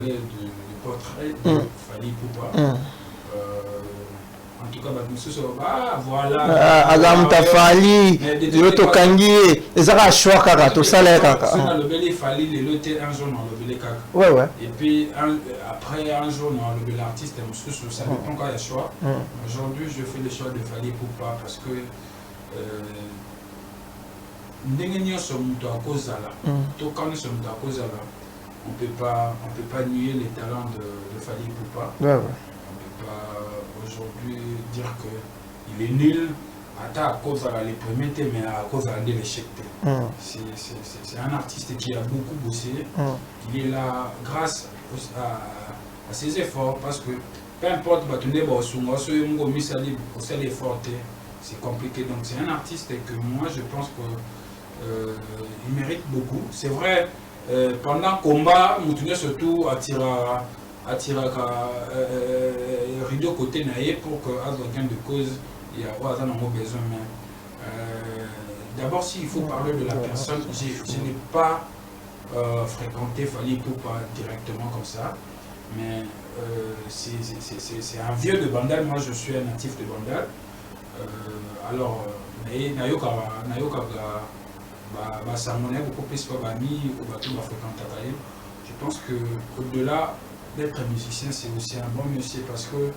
du portrait de Fally Ipupa. En tout cas, voilà. Adam Tafali, Yoto Kangi, les arabes choix kaka, tout ça là kaka. Ça dans le belé Fally, les lots un jour dans le belé kaka. Ouais. Et puis après un jour dans le belé artiste, ça dépend quand il y a choix. Aujourd'hui, je fais le choix de Fally Ipupa parce que N'engagnon sommes à cause là. Tout quand nous sommes à cause là, on peut pas nier les talents de Fally Ipupa. Ouais. Aujourd'hui dire qu'il est nul à cause de les premiers mais à cause de l'échec. C'est un artiste qui a beaucoup bossé. Il est là grâce à ses efforts parce que peu importe c'est compliqué. Donc c'est un artiste que moi je pense qu'il mérite beaucoup. C'est vrai, pendant le combat, Moutounier surtout attira rideau côté naïe pour que à gain de cause il y a besoin mais d'abord s'il faut parler de la personne, je n'ai pas fréquenté Fally Ipupa directement comme ça, mais c'est un vieux de Bandal. Moi je suis un natif de Bandal. Alors nayoka beaucoup plus je pense que au-delà d'être musicien, c'est aussi un bon monsieur parce que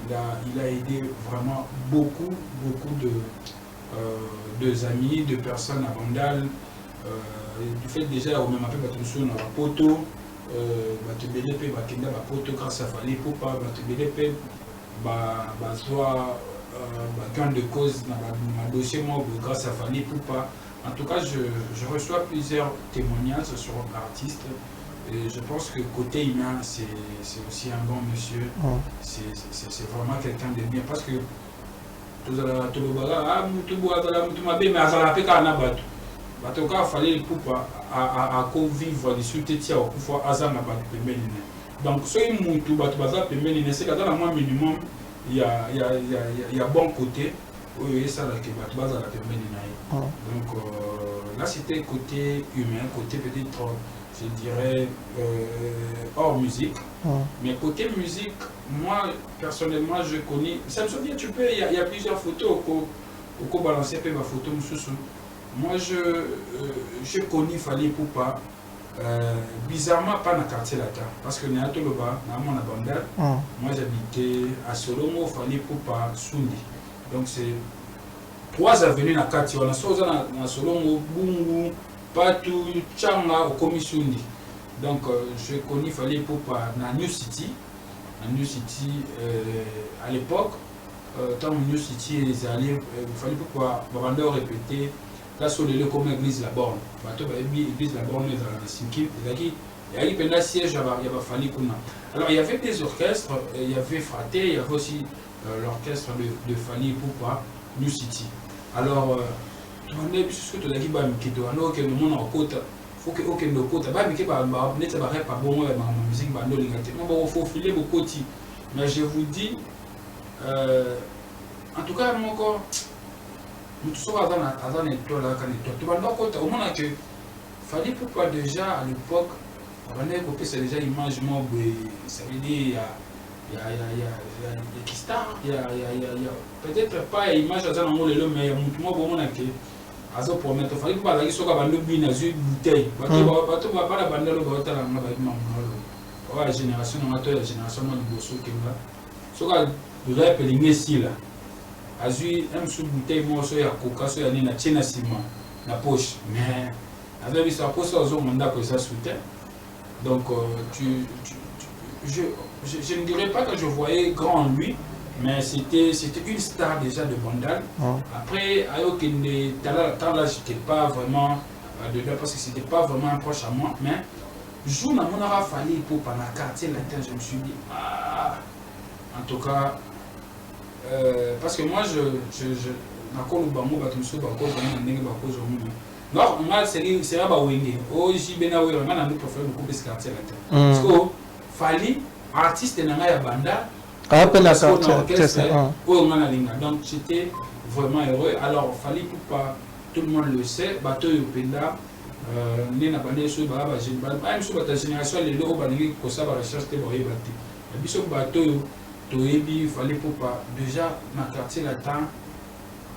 il a aidé vraiment beaucoup de amis, de personnes à Bandal. Du fait déjà au même appel dans la poto, grâce à Fally Ipupa, gain de cause dans ma dossier moi grâce à Fally Ipupa. En tout cas, je reçois plusieurs témoignages sur l'artiste. Et je pense que côté humain, c'est aussi un bon monsieur. C'est vraiment quelqu'un de bien. Parce que tout le Fally Ipupa a vivre des sous-tétiers au pouvoir azana donc c'est minimum il y a bon côté donc là c'était côté humain, côté peut-être je dirais hors musique. Mais côté musique, moi personnellement je connais, ça me souvient, il y a plusieurs photos au balancer ma photo. Moi je connais Fally Ipupa bizarrement pas dans le quartier latin parce que dans mon Bandal, moi j'habitais à Solongo, Fally Ipupa, Sundi. Donc c'est 3 avenues dans le quartier. On a Solongo, Bungu, Patou, Changa, au Komisundi. Donc je connais Fally Ipupa dans New City. À l'époque, quand New City les allés, Fally Ipupa, Babando répété. Là, sur le comme l'église La Borne. L'église La Borne, les Sinkim, il y avait un siège, il y avait Fally Ipupa. Alors, il y avait des orchestres, il y avait Fraté, il y avait aussi l'orchestre de Fally Ipupa, New City. Alors, tu m'as dit, puisque tu as dit que le monde en côte, il faut que le côte, faut filer beaucoup. Mais je vous dis, en tout cas, mon corps. Nous sommes dans une étoile là, au moins que Fally Ipupa déjà à l'époque, c'est déjà image, ça veut dire il y a des stars, il y a peut-être pas image dans le monde, mais il y a un pour mettre Fally Ipupa qui sont dans une bouteille. La génération Azui un sous-bouteille morceau ya coca so ya na tchena ciment na poche mais avec sa poche au mandat que ça soutient. Donc je ne dirais pas que je voyais grand en lui, mais c'était une star déjà de Bandal. Après ayo kende tant là j'étais pas vraiment dedans parce que c'était pas vraiment un proche à moi, mais jour na mon aura Fally Ipupa na quartier latin, je me suis dit en tout cas parce que moi je parce que Fally artiste na banda donc j'étais vraiment heureux. Alors Fally Ipupa, tout le monde le sait, bateau yopenda Né n'a pas né sur Baba, j'ai pas même sur ta génération les lots balingi pour ça va rechercher pour y battre. Et puis sur bateau, Toebi, fallait pour pas déjà dans le quartier latin.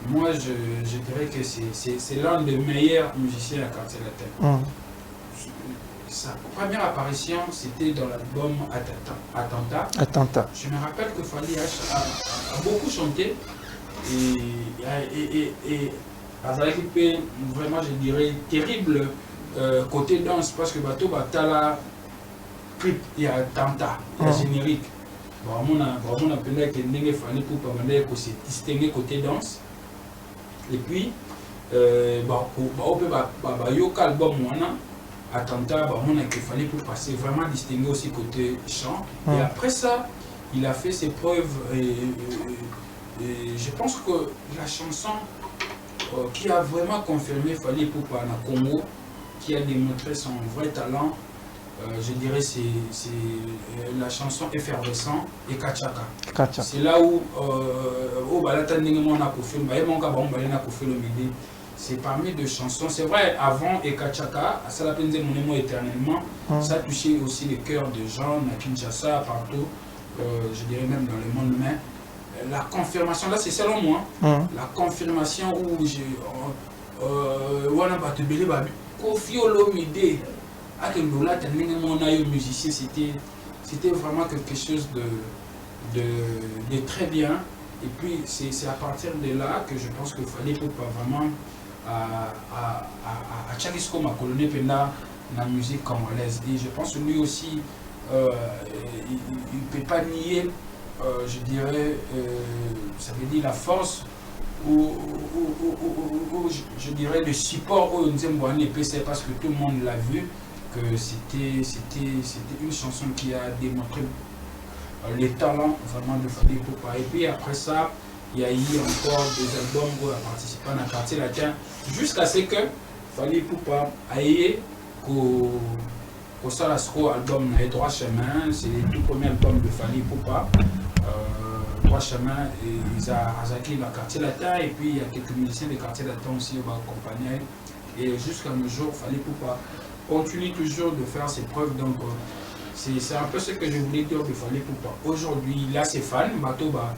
Moi je dirais que c'est l'un des meilleurs musiciens à quartier latin. Sa première apparition c'était dans l'album Attentat. Je me rappelle que Fally a beaucoup chanté et vraiment je dirais terrible côté danse parce que bateau batala clip il y a Attentat, il y a générique. Vraiment on appelait que Ndenge Fally pour pas se distinguer côté danse. Et puis on peut yoka album Attentat, on a qu'il fallait pour passer vraiment distinguer aussi côté chant. Et après ça, il a fait ses preuves et je pense que la chanson qui a vraiment confirmé Fally Ipupa na Congo, qui a démontré son vrai talent, je dirais c'est la chanson Effervescent et Kachaka. C'est là où c'est parmi deux chansons. C'est vrai, avant Ekachaka, ça l'a peine mon émoi éternellement, ça a touché aussi les cœurs de gens à Kinshasa, partout, je dirais même dans le monde humain. La confirmation, là c'est selon moi, la confirmation où j'ai Koffi Olomide, musicien, c'était vraiment quelque chose de très bien. Et puis c'est à partir de là que je pense qu'il fallait pas vraiment à Tchagisco ma colonie pena la musique congolaise. Et je pense que lui aussi il ne peut pas nier je dirais ça veut dire la force ou je dirais le support au Nzemboane PC parce que tout le monde l'a vu que c'était une chanson qui a démontré les talents vraiment de Fally Ipupa. Et puis après ça, il y a eu encore des albums où il a participé dans le quartier latin, jusqu'à ce que Fally Ipupa a eu qu'au Salasco album Droit Chemin, c'est le tout premier album de Fally Ipupa. Droit Chemin, et ils ont attaqué dans le quartier latin, et puis il y a quelques musiciens des quartiers latin aussi qui vont accompagner. Et jusqu'à nos jours, Fally Ipupa continue toujours de faire ses preuves. Donc, c'est un peu ce que je voulais dire de Fally Ipupa. Aujourd'hui, il a ses fans, Bateau va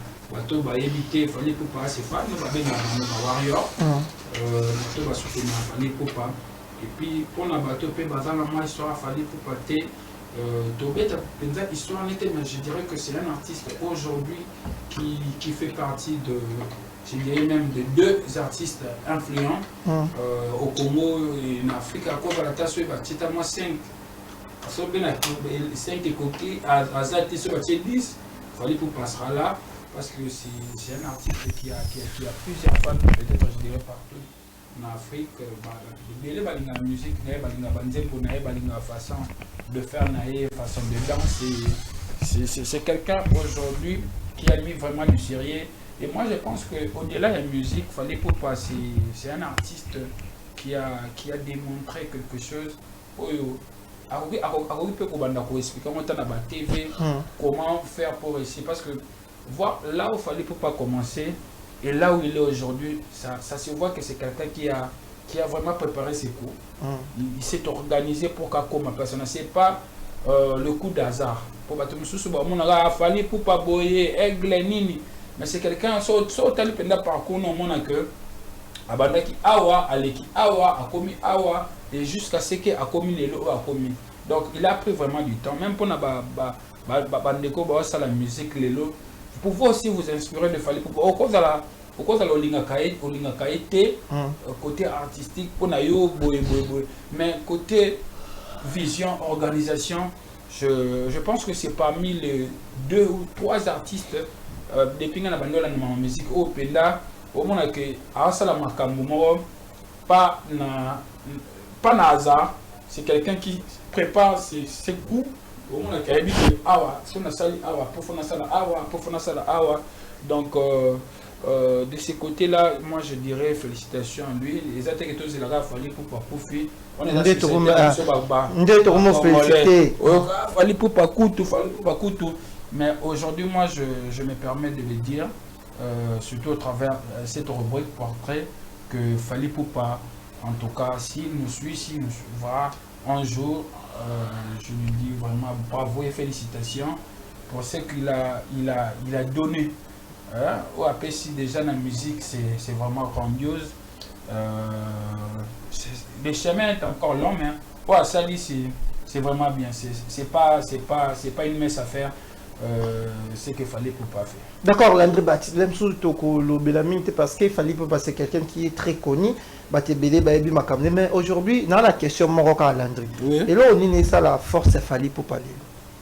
éviter Fally Ipupa, ses fans, il va bien dans Warrior, Bateau va soutenir Fally Ipupa. Et puis, pour la Bateau, il va dans la main histoire Fally Ipupa. Histoire n'était, mais je dirais que c'est un artiste aujourd'hui qui fait partie de, je dirais même de deux artistes influents au Congo et en Afrique. À cause de la tasse, il va être 5. 5 côtés, à Zati sur 10, Fally Ipupa passera là parce que c'est un artiste qui a plusieurs fans, peut-être je dirais partout en Afrique. La musique, la façon de faire, la façon de danser. C'est quelqu'un aujourd'hui qui a mis vraiment du sérieux. Et moi je pense qu'au-delà de la musique, Fally Ipupa, c'est un artiste qui a démontré quelque chose. Expliquer comment faire pour réussir parce que voir là où Fally Ipupa commencer et là où il est aujourd'hui, ça se voit que c'est quelqu'un qui a vraiment préparé ses coups. Il s'est organisé pour qu'à personne. C'est pas le coup d'hasard. Pour battre Fally Ipupa boyer aigle nini, mais c'est quelqu'un tel parcours non mon que abandaki awa aleki awa akomi awa et jusqu'à ce qu'il a commis les lots a commis. Donc il a pris vraiment du temps, même pour la musique les lots. Vous pouvez aussi vous inspirer de Fally Ipupa. Au cause de l'olingakaïté, côté artistique, pour nayo boy. Mais côté vision, organisation, je pense que c'est parmi les 2 ou 3 artistes depuis que la musique au Penda. Au moment que Asala Makambo pas na hasard, c'est quelqu'un qui prépare ses coups au moment que habite awa son sali awa pour sala awa. Donc de ce côté là, moi je dirais félicitations à lui. Les attaques tous il a fallu pour Koffi. On est Fally Ipupa kutu. Mais aujourd'hui moi je me permets de le dire. Surtout au travers cette rubrique portrait que Fally Ipupa En tout cas, s'il nous voit un jour, je lui dis vraiment bravo et félicitations pour ce qu'il a donné. Au APC déjà la musique, c'est vraiment grandiose. Le chemin est encore long, mais ouais, ça dit c'est vraiment bien. C'est pas une messe à faire. Ce qu'il fallait pour pas faire. D'accord, Landry Baptiste, même sous le Bélamine, parce qu'il fallait pour passer quelqu'un qui est très connu, mais aujourd'hui, dans la question Marocain à Landry. Oui. Et là, on est ça la force, il fallait pour parler.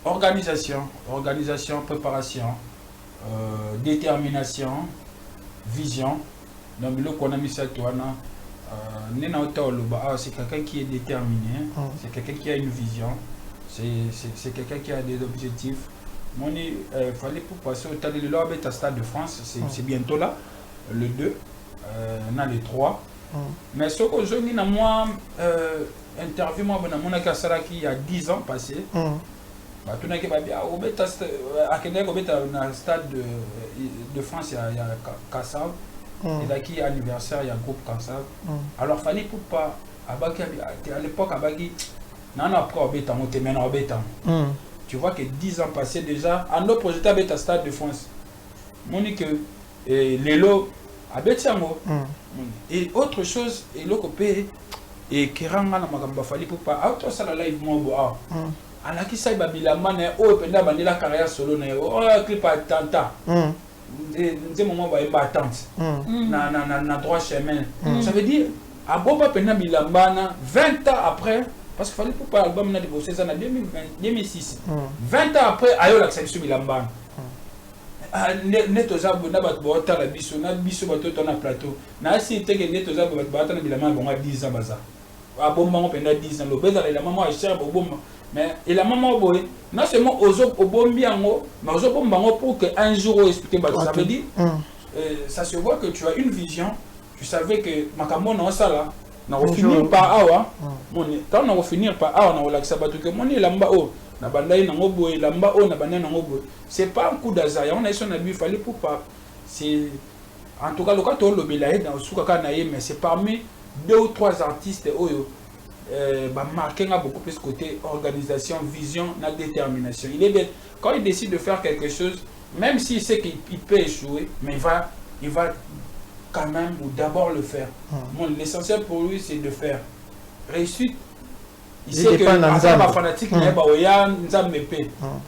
Organisation, préparation, détermination, vision. Donc, le qu'on a mis ça, c'est quelqu'un qui est déterminé, c'est quelqu'un qui a une vision, c'est quelqu'un qui a des objectifs. Il fallait pour passer au stade de Stade de France, c'est bientôt là, le 2, on a le 3. Mais ce que je dis, moi, interview, moi, il y a 10 ans passé, tout le monde a Stade de France, il y a Kassav, et là, qui est anniversaire, il y a groupe Kassav. Alors, il fallait pour pas, à l'époque, tu vois que 10 ans passés déjà, en nos projets avec un Stade de France. Monique, Lélo, Abetiamo. Et autre chose, et l'ocopé, et Keranga, la Magamba Fali pour pas, autre ça la live moi, à la qui s'aille Babilaman, oh, penda bandela carrière solo, oh, clip à Tanta. Des moments où il y a attente. Na droit chemin. Ça veut dire, à Boba Penda Bilambana, 20 ans après, parce qu'il fallait pas l'album de bosser ça en 2006. 20 ans après, ayo l'acception Bilambana. Netoza Bonabat Bota la biso, na biso bato na plateau. Na si te que Netoza Bota na Bilambana bon 10 ans baza. A bomba on pendant 10 ans. Le beza la maman a cher bomba. Mais et la maman boy, non seulement ozo bombi ango, mais ozo bombango pour que un jour expliquer bato. Ça veut dire ça se voit que tu as une vision. Tu savais que makambo na ça là. On va finir par awa. Quand on va finir par awa, on va l'accepter que mon lamba o. Na bandai na ngobo lamba o na bandai na ngobo. C'est pas un coup d'hasard. On a son abus fallait pour pas. C'est en tout cas le cas to le belaye dans soukaka naye, mais c'est parmi 2 ou 3 artistes oyo marqué beaucoup plus côté organisation, vision, la détermination. Quand il décide de faire quelque chose, même s'il sait qu'il peut échouer, mais il va quand même d'abord le faire. L'essentiel pour lui, c'est de faire. Réussite, il sait que ma fanatique n'est pas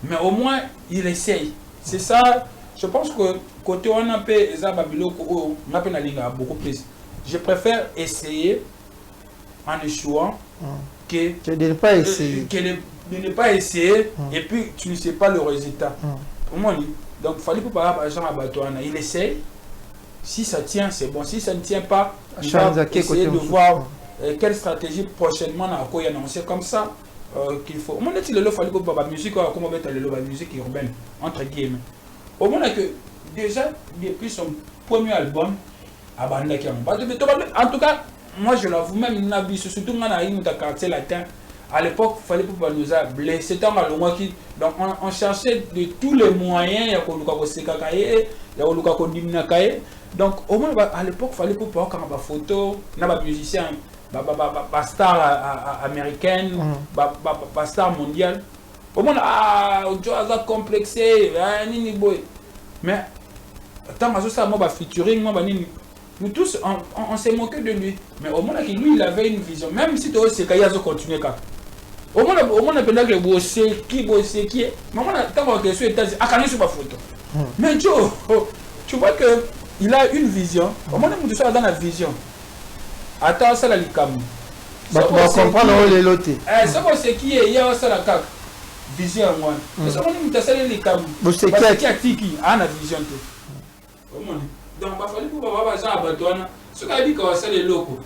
mais au moins, il essaye. C'est ça, je pense que côté on a beaucoup plus. Je préfère essayer en échouant que de ne pas essayer. De ne pas essayer et puis tu ne sais pas le résultat. Pour moi, donc il fallait pas Jean Abatouana. Il essaye. Si ça tient, c'est bon. Si ça ne tient pas, il va essayer de voir quelle stratégie prochainement on a annoncé comme ça qu'il faut. Au moins, il fallait pas la musique, comment mettre la musique urbaine, entre guillemets. Au moins, que déjà, depuis son premier album, en tout cas, moi je l'avoue, même surtout dans le quartier latin, à l'époque, il fallait pas nous blesser. Donc on cherchait de tous les moyens, il y a donc au moins à l'époque, il fallait pas avoir des photos, des musiciens, des stars américaines, des stars mondiales. Au moins, on a complexé, mais tant que ça, moi, featuring, nous tous, on s'est moqué de lui. Mais au moins, lui, il avait une vision. Même si tu as continué continuer. Au moins, on a que bosser, qui est. Mais on a tant que sur États-Unis, sur ma photo. Mais Joe, tu vois qu'il a une vision. Au moins, on est dans la vision. Attends, ça, la likamu. Tu vas comprendre les lotés. C'est qui est, il y a ça, la CAC. Vision, moi. Mais ça, on est dans la likamu. C'est qui a tiki, a la vision. Donc, il fallait pouvoir avoir ça à Batouana. Ce qui a dit que c'est les locaux.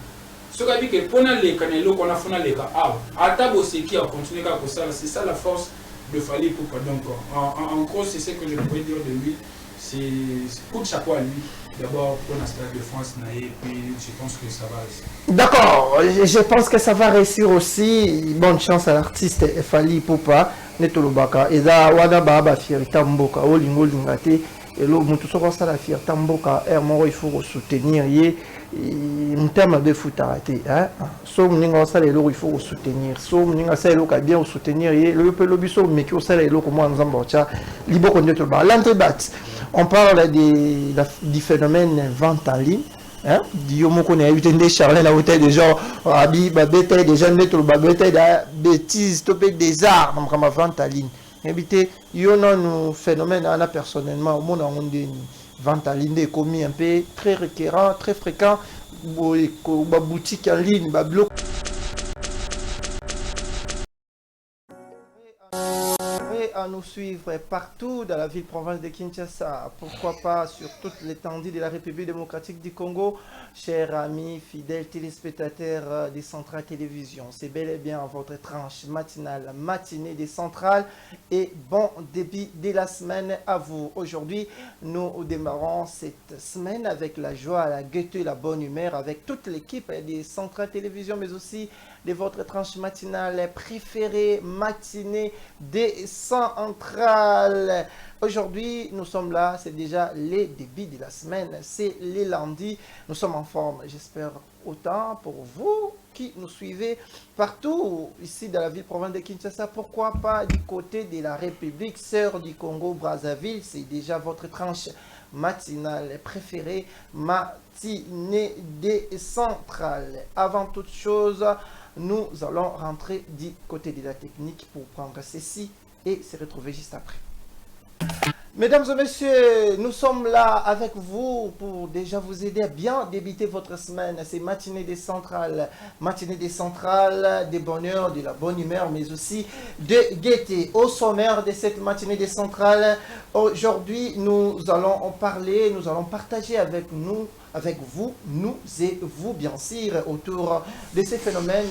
Ce qui a dit que pendant les canaux, on a fait les cas. À table, c'est qui a continué à faire ça. C'est ça la force de Fali Poupa. Donc, en gros, c'est ce que je pourrais dire de lui. C'est coup de chapeau à lui. D'abord, pour la Stade de France, et puis je pense que ça va réussir. D'accord, je pense que ça va réussir aussi. Bonne chance à l'artiste Fali Poupa. Netolobaka. Et là, Wada Baba Fierita Mboka, Olingo Lingate. et le mutu soko ça la fierté mboka il faut soutenir yé en termes de foot arrêté hein so mninga ça les il faut soutenir so mninga ça le ka bien soutenir yé le peu le biso mais qui ça les ko moi nzamba cha libo ko ndeto ba l'entrebat on parle du phénomène vente en ligne. Hein? Diomo qu'on a évité de charler la hôtel des gens, abi, babete, des gens netto, babete, bêtises, topé des armes, comme vente en ligne. Éviter, il y a un phénomène, personnellement, au monde, on dit vente en ligne, des commis un peu très récurrent, très fréquent, boutique en ligne, blog. À nous suivre partout dans la ville-province de Kinshasa, pourquoi pas sur toute l'étendue de la République démocratique du Congo, chers amis, fidèles téléspectateurs des Centrales Télévision. C'est bel et bien votre tranche matinale, matinée des Centrales et bon début de la semaine à vous. Aujourd'hui, nous démarrons cette semaine avec la joie, la gaieté, la bonne humeur, avec toute l'équipe des Centrales Télévision, mais aussi de votre tranche matinale préférée, matinée des Centrales. Aujourd'hui, nous sommes là, c'est déjà les débuts de la semaine, c'est les lundis, nous sommes en forme, j'espère autant pour vous qui nous suivez partout ici dans la ville-province de Kinshasa, pourquoi pas du côté de la République sœur du Congo-Brazzaville, c'est déjà votre tranche matinale préférée, matinée des Centrales. Avant toute chose, nous allons rentrer du côté de la technique pour prendre ceci et se retrouver juste après. Mesdames et messieurs, nous sommes là avec vous pour déjà vous aider à bien débuter votre semaine. C'est matinée des Centrales, des bonheurs, de la bonne humeur, mais aussi de gaieté. Au sommaire de cette matinée des Centrales, aujourd'hui, nous allons en parler, nous allons partager avec vous, bien sûr, autour de ces phénomènes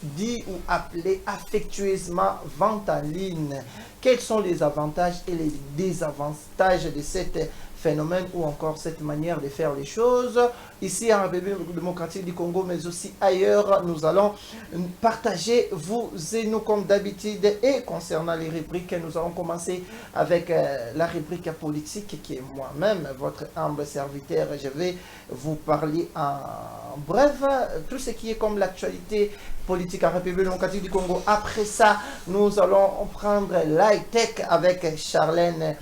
dit ou appelé affectueusement vente en ligne. Quels sont les avantages et les désavantages de cet phénomène ou encore cette manière de faire les choses? Ici en République démocratique du Congo, mais aussi ailleurs, nous allons partager vous et nous comme d'habitude. Et concernant les rubriques, nous allons commencer avec la rubrique politique qui est moi-même, votre humble serviteur. Je vais vous parler en bref tout ce qui est comme l'actualité politique en République démocratique du Congo. Après ça, nous allons prendre l'high-tech avec Charlène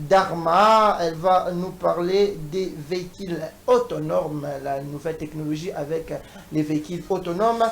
Darma. Elle va nous parler des véhicules autonomes, la nouvelle technologie avec les véhicules autonomes.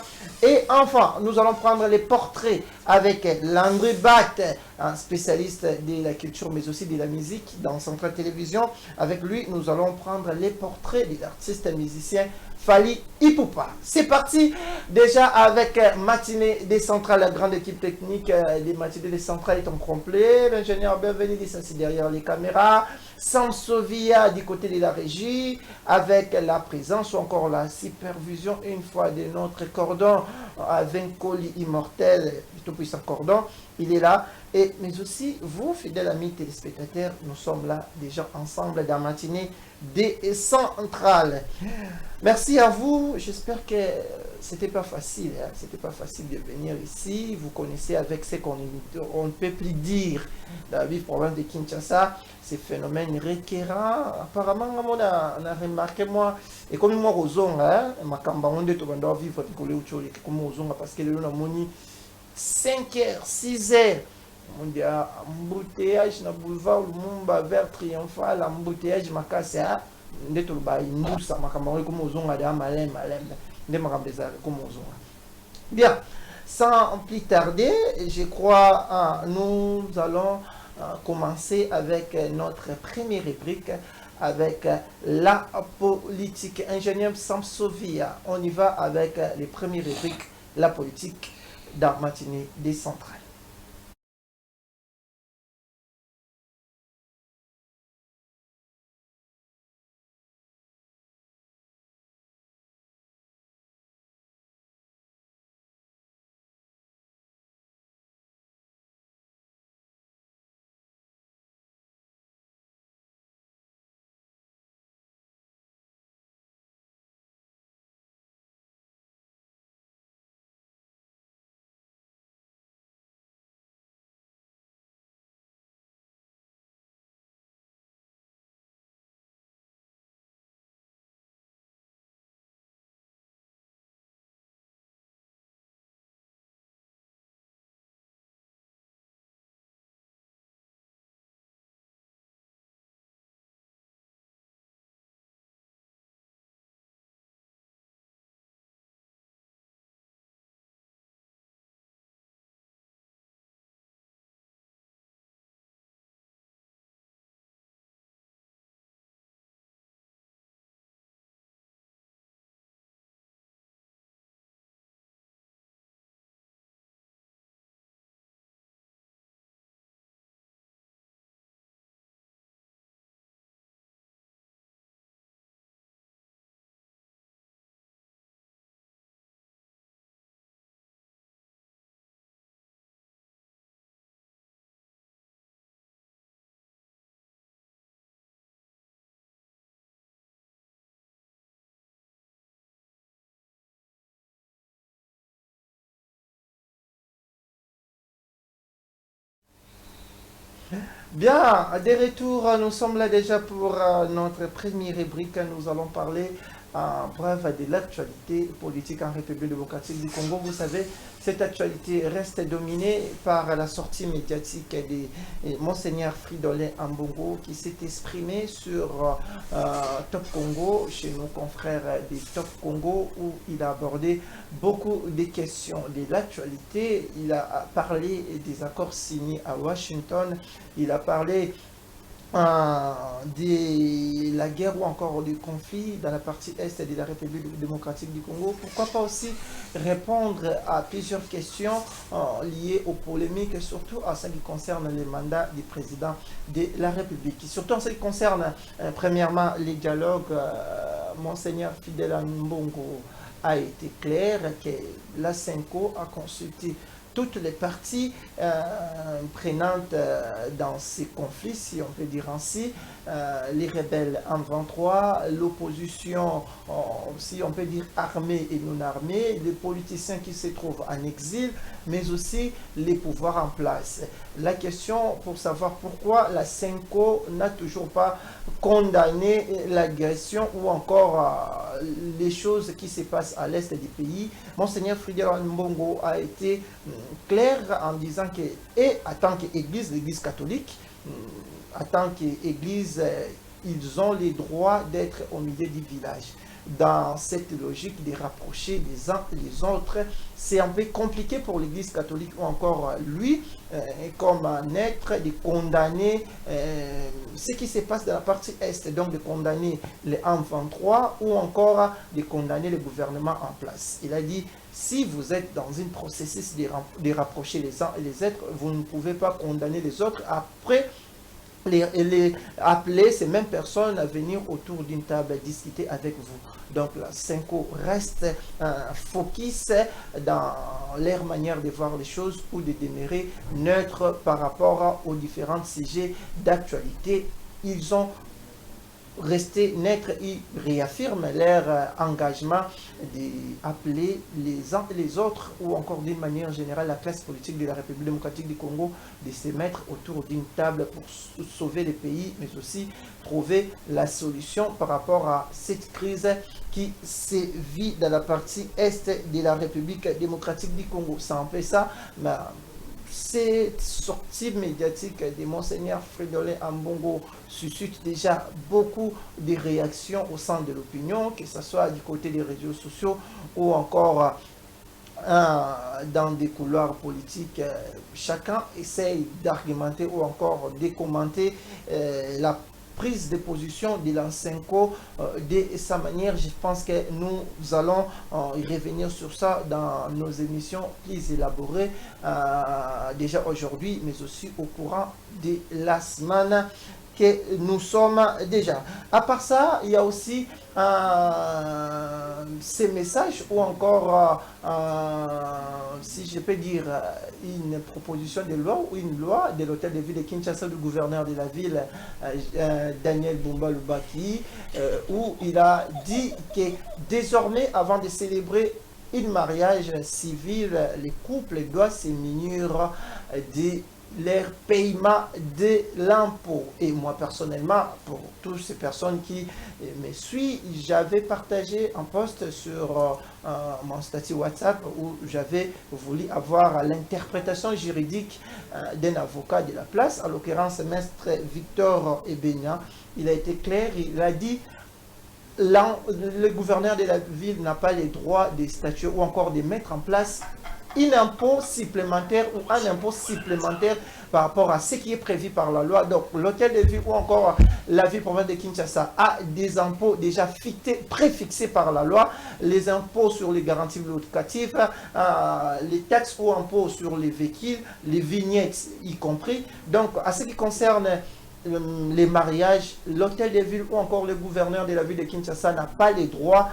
Et enfin, nous allons prendre les portraits avec Landry Bat, un spécialiste de la culture mais aussi de la musique dans Centrale Télévision. Avec lui, nous allons prendre les portraits des artistes musiciens Fally Ipupa. C'est parti déjà avec matinée des Centrales, la grande équipe technique des matinées des Centrales est en complet. L'ingénieur bienvenue c'est derrière les caméras. Samsovia du côté de la régie avec la présence ou encore la supervision une fois de notre cordon Vincoli immortel, tout puissant cordon, il est là. Et mais aussi vous fidèles amis téléspectateurs, nous sommes là déjà ensemble dans la matinée des Centrales. Merci à vous, j'espère que c'était pas facile, hein? C'était pas facile de venir ici. Vous connaissez avec ce qu'on ne peut plus dire dans la ville province de Kinshasa, ces phénomènes récurrents. Apparemment, on a remarqué moi, et comme moi aux ongles, ma campagne de vivre comme aux ongles parce que le a moni 5h, 6h. On dit embouteillage na boulevard Lumumba vers Triomphal, embouteillage makasi a ndeto ba indusa makambo comme ozonga da malem nde makambo za comme ozonga. Bien, sans plus tarder, je crois nous allons commencer avec notre première rubrique avec la politique. Ingénieur Samsovia, on y va avec les premières rubriques, la politique dans matinée des Centrales. Bien, des retours, nous sommes là déjà pour notre première rubrique. Nous allons parler en bref de l'actualité politique en République démocratique du Congo. Vous savez, cette actualité reste dominée par la sortie médiatique de Monseigneur Fridolin Ambongo qui s'est exprimé sur Top Congo, chez nos confrères de Top Congo, où il a abordé beaucoup de questions de l'actualité. Il a parlé des accords signés à Washington. Il a parlé de la guerre ou encore du conflit dans la partie est de la République démocratique du Congo. Pourquoi pas aussi répondre à plusieurs questions liées aux polémiques, surtout en ce qui concerne les mandats du président de la République. Surtout en ce qui concerne, premièrement, les dialogues. Monseigneur Fridolin Ambongo a été clair que la CENCO a consulté toutes les parties prenantes dans ces conflits, si on peut dire ainsi, les rebelles en 23, l'opposition, si on peut dire armée et non armée, les politiciens qui se trouvent en exil, mais aussi les pouvoirs en place. La question pour savoir pourquoi la CENCO n'a toujours pas condamné l'agression ou encore les choses qui se passent à l'est du pays. Monseigneur Fridolin Ambongo a été clair en disant que, et en tant qu'Église, l'Église catholique, en tant qu'Église, ils ont le droit d'être au milieu du village. Dans cette logique de rapprocher les uns et les autres, c'est un peu compliqué pour l'Église catholique ou encore lui, comme un être, de condamner ce qui se passe dans la partie Est, donc de condamner les M23 ou encore de condamner le gouvernement en place. Il a dit, si vous êtes dans un processus de rapprocher les uns et les autres, vous ne pouvez pas condamner les autres après appeler ces mêmes personnes à venir autour d'une table discuter avec vous. Donc la CENCO reste focus dans leur manière de voir les choses ou de demeurer neutre par rapport aux différents sujets d'actualité. Ils ont resté neutres et réaffirment leur engagement d'appeler les uns et les autres, ou encore d'une manière générale la classe politique de la République démocratique du Congo, de se mettre autour d'une table pour sauver le pays, mais aussi trouver la solution par rapport à cette crise qui se vit dans la partie est de la République démocratique du Congo. C'est un peu ça, mais cette sortie médiatique de Monseigneur Fridolin Ambongo suscite déjà beaucoup de réactions au sein de l'opinion, que ce soit du côté des réseaux sociaux ou encore dans des couloirs politiques. Chacun essaye d'argumenter ou encore de commenter la prise de position de la CENCO de sa manière. Je pense que nous allons y revenir sur ça dans nos émissions plus élaborées déjà aujourd'hui, mais aussi au courant de la semaine que nous sommes déjà. À part ça, il y a aussi ces messages ou encore, si je peux dire, une proposition de loi ou une loi de l'hôtel de ville de Kinshasa du gouverneur de la ville, Daniel Bumba Lubaki, où il a dit que désormais, avant de célébrer un mariage civil, les couples doivent se munir de leur paiement de l'impôt. Et moi personnellement, pour toutes ces personnes qui me suivent, j'avais partagé un post sur mon statut WhatsApp où j'avais voulu avoir l'interprétation juridique d'un avocat de la place, en l'occurrence maître Victor Ebenia. Il a été clair, il a dit le gouverneur de la ville n'a pas le droit de statuer ou encore de mettre en place un impôt supplémentaire ou un impôt supplémentaire par rapport à ce qui est prévu par la loi. Donc l'hôtel de ville ou encore la ville province de Kinshasa a des impôts déjà préfixés par la loi, les impôts sur les garanties locatives, les taxes ou impôts sur les véhicules, les vignettes y compris. Donc à ce qui concerne les mariages, l'hôtel de ville ou encore le gouverneur de la ville de Kinshasa n'a pas les droits.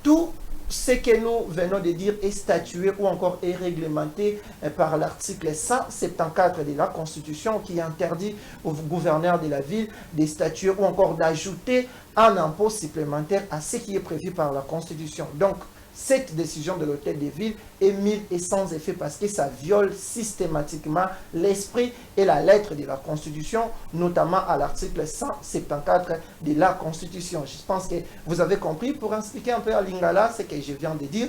Tout ce que nous venons de dire est statué ou encore est réglementé par l'article 174 de la Constitution qui interdit au gouverneur de la ville de statuer ou encore d'ajouter un impôt supplémentaire à ce qui est prévu par la Constitution. Donc, cette décision de l'hôtel de ville est mise et sans effet parce que ça viole systématiquement l'esprit et la lettre de la Constitution, notamment à l'article 174 de la Constitution. Je pense que vous avez compris. Pour expliquer un peu à Lingala ce que je viens de dire,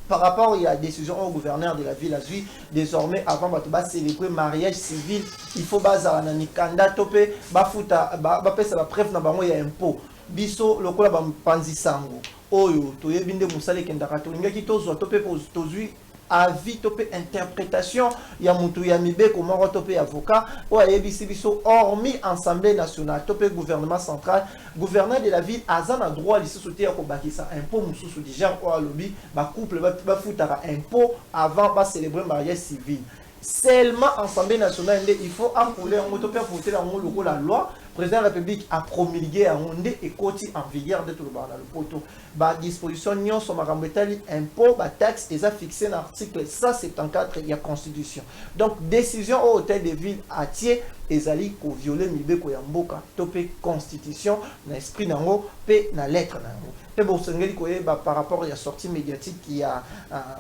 par rapport à la décision au gouverneur de la ville Azui, désormais, avant de célébrer le mariage civil, il faut baser un mikanda topé, bafuta, bapesa la preuve na bango ya impôt. Biso lokola bampanzi sango. Oyo, toyebinde musale kendaka tolingaki tozwa topé pour tozui avis topé interprétation ya mutu ya mibeko moko topé avocat ou ayebisi biso hormis assemblée nationale topé gouvernement central gouverneur de la ville azana droit lisusu te ya kobakisa impôt mususu du genre o alobi ba couple ba futaka impôt avant ba célébrer mariage civil seulement assemblée nationale il faut appeler un topé voter la loi. Le président de la République a promulgué un ondé et côté en vigueur de tout le monde dans le poteau. Ba disposition nyon sur marambetali impôt ba taxe est fixé dans l'article 174 de la Constitution. Donc décision au hôtel de ville à Thiers ezali ko violer mibeko ya mboka topé constitution na esprit nango pe na lettre nango. Pe bo sengeli ko yeba par rapport à la sortie médiatique qui a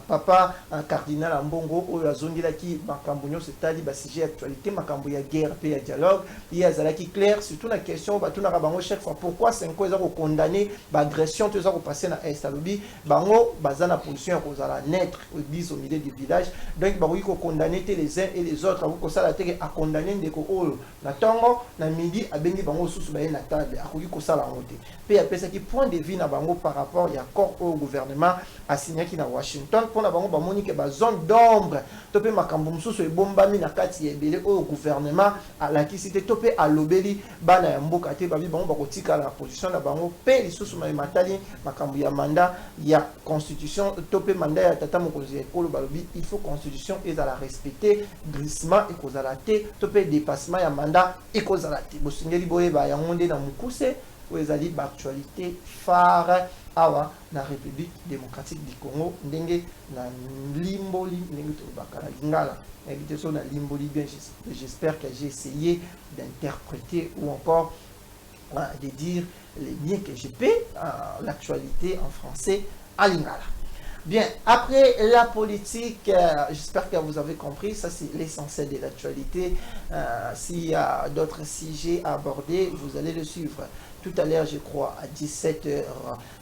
papa cardinal Ambongo oyo azongela ki makambo nyo setali ba sujet actualité makambo ya guerre pe ya dialogue il azala ki clair surtout la question ba tuna bango chaque fois pourquoi 5 ans ezako condamner ba agression tout ça ko passer na est alobi bango bazana position ko zala naître au milieu du village donc ba ko condamner les uns et les autres ko sala te a condamner ndeko oyo na tongo na midi abengi bango susu ba na table akoki ko sala ngote pe ya pesa ki point de vue na bango par rapport ya accord au gouvernement a signé ki na Washington pour na bango ba moni ke ba zone d'ombre topé makambo mususu e bombami na kati ebele au gouvernement a la kisite topé a lobeli bana ya mboka te babi bango bakotika la position na bango pe lisusu matali makambo ya mandat ya constitution topé mandat ya tata mokonzi ekolo balobi il faut constitution ezala respecter glissement ekozala te topé dépassement ya mandat ekozala te bosingeli boyeba yango nde na mokuse oyo ezali baactualité phare awa na République démocratique du Congo ndenge na limboli ndenge tolobaka na lingala invité na limboli bien j'espère que j'ai essayé d'interpréter ou encore de dire les liens que je peux l'actualité en français à lingala. Bien, après la politique, j'espère que vous avez compris, ça c'est l'essentiel de l'actualité. S'il y a d'autres sujets à aborder, vous allez le suivre tout à l'heure, je crois, à 17h,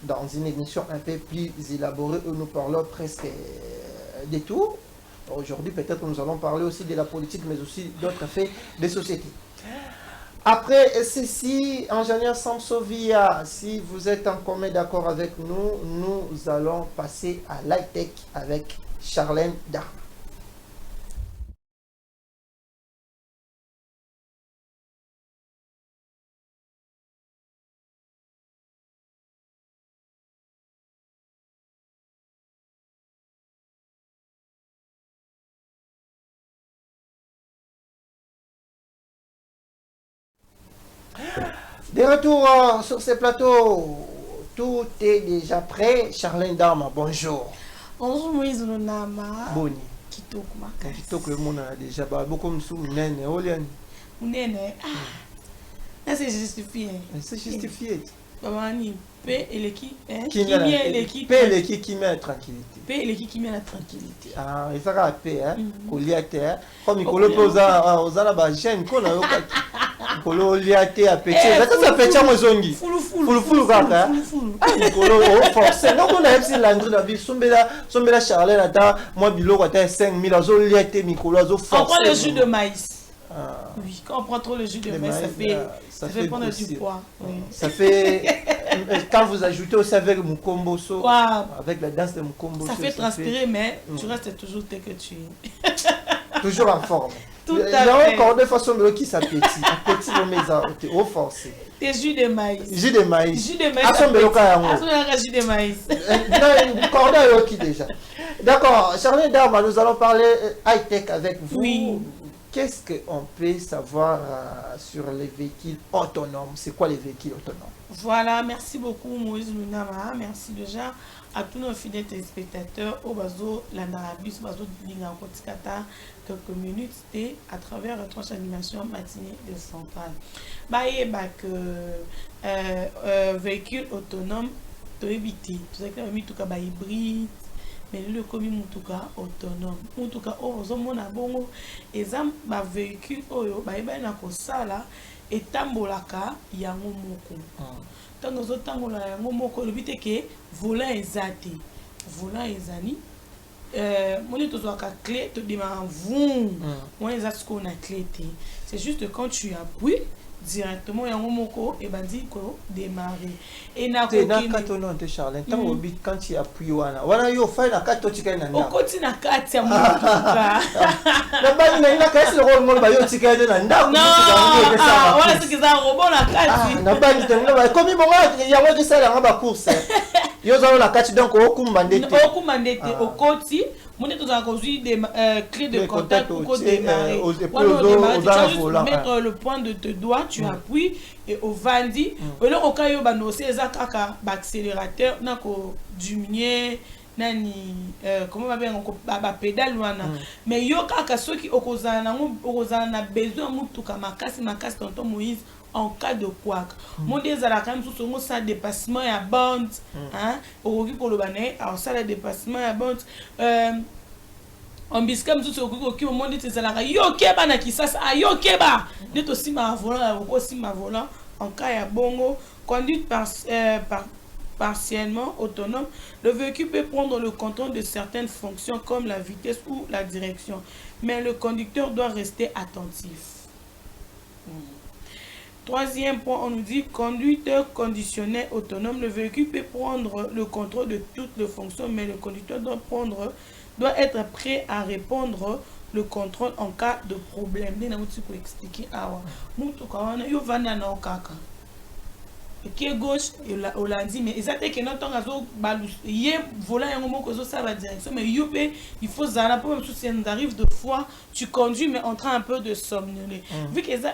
dans une émission un peu plus élaborée où nous parlons presque de tout. Aujourd'hui, peut-être nous allons parler aussi de la politique, mais aussi d'autres faits de société. Après ceci, ingénieur Samsovia, si vous êtes en commun d'accord avec nous, nous allons passer à l'high-tech avec Charlène Darma. De retour sur ce plateau, tout est déjà prêt. Charlène Darma, bonjour. Bonjour Moïse Lunama. Boni. Kitoko makasi. Kitoko le monde a déjà beaucoup de sous nene oliane. Nene. Ah. C'est justifié. C'est justifié. Babani paix et l'équipe qui met l'équipe paix l'équipe qui met la tranquillité. Paix et l'équipe qui met la tranquillité. Ah, il ça va paix hein. Koliate comme Nicolo posa aux ala ba jeune ko na yo ka. Nicolo liate a petit. Ça petit mo zongi. Fulu kaka. Ah Nicolo forcé. Donc on a epsi landri na bi sombela Charlène ata moi biloko ata 5000 azo liate Nicolo azo forcé. On prend le jus de maïs. Oui, quand on prend trop le jus de maïs, ça fait prendre du poids. Oui. Ça fait quand vous ajoutez aussi avec Mukomboso, avec la danse de Mukomboso, ça fait transpirer, mais tu restes toujours tel que tu es. Toujours en forme. Tout à fait. Il y a encore des façons de qui s'appétit. Petit au au forcé. Des jus de maïs. Jus de maïs. Jus de maïs. Jus de maïs. Corda qui déjà. D'accord, Charlène Darma, nous allons parler high-tech avec vous. Oui. Qu'est-ce qu'on peut savoir sur les véhicules autonomes? C'est quoi les véhicules autonomes? Voilà, merci beaucoup Moïse Lunama. Merci déjà à tous nos fidèles téléspectateurs au Bazo, la Narabus, Bazo Linga Kotikata, quelques minutes et à travers la tranche animation matinée de Centrale. Que véhicule autonome, toyebite tozalaki na mituka bahybride mais le komi mutuka autonome mutuka oyo ozomona bongo eza bavéhicule oyo bayebani na kosala etambolaka yango moko ntango ozotambola yango moko olobi te ke volant eza te volant ezali moni tozwaka clé todémarra vum wana eza sikoyo na clé te c'est juste quand tu appuies directement yango moko et bandi ko démarrer et na ko kato non te Charlène tant obi quand tu appuies wana yo fa na kato tika na ndako okoti na kati ya mutuka na bani na kasi le rôle ba yo tika na ndako mutuka wala sikiza robot na kati na bani tanga ba komi bonga yango ke sala ngaba course yo za na kati donc okumba ndete okoti mon état a conduit des clés de contact pour démarrer. Mettre le point de tes doigts, tu appuies et au vandi. Et là, au cas où tu as accélérateur, tu as diminué, comment on appelle la pédale. Mais il y a ceux qui ont besoin de makasi tonton Moïse en cas de quoi. Mon Dieu, à quand même sous ça dépassement à bande, hein, au pour le bané, alors ça le dépassement à bande. On biscam tout ce qui au monde des alara yo keba na kisasa ayo keba net aussi ma volant aussi ma volant en cas ya bongo conduite partiellement autonome. Le véhicule peut prendre le contrôle de certaines fonctions comme la vitesse ou la direction, mais le conducteur doit rester attentif. Troisième point, on nous dit conduite conditionnelle autonome. Le véhicule peut prendre le contrôle de toutes les fonctions, mais le conducteur doit être prêt à répondre le contrôle en cas de problème. Je vais expliquer. Qui est gauche, on l'a dit, mais exactement que notre temps il y a volant un moment que ça va direction, mais il faut ça pour si ça nous arrive de fois tu conduis mais en train un peu de somnoler. Vu que ça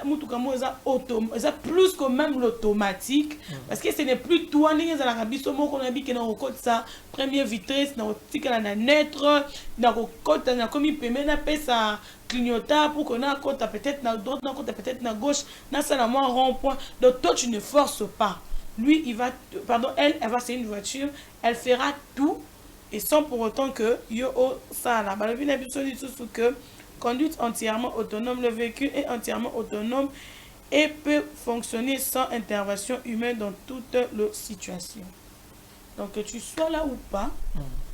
ça plus que même l'automatique parce que ce n'est plus toi ni dans l'Arabie Saoudite qu'on a dit que dans code ça première vitesse dans tika na naître dans code na comme il peut même appeler ça clignotant pour qu'on a côté peut-être na droite na côté peut-être na gauche na ça na moins rond-point. Donc toi tu ne forces pas. Lui il va elle va c'est une voiture, elle fera tout et sans pour autant que yo ça là bah le bien habitué tout que conduite entièrement autonome. Le véhicule est entièrement autonome et peut fonctionner sans intervention humaine dans toutes les situations. Donc que tu sois là ou pas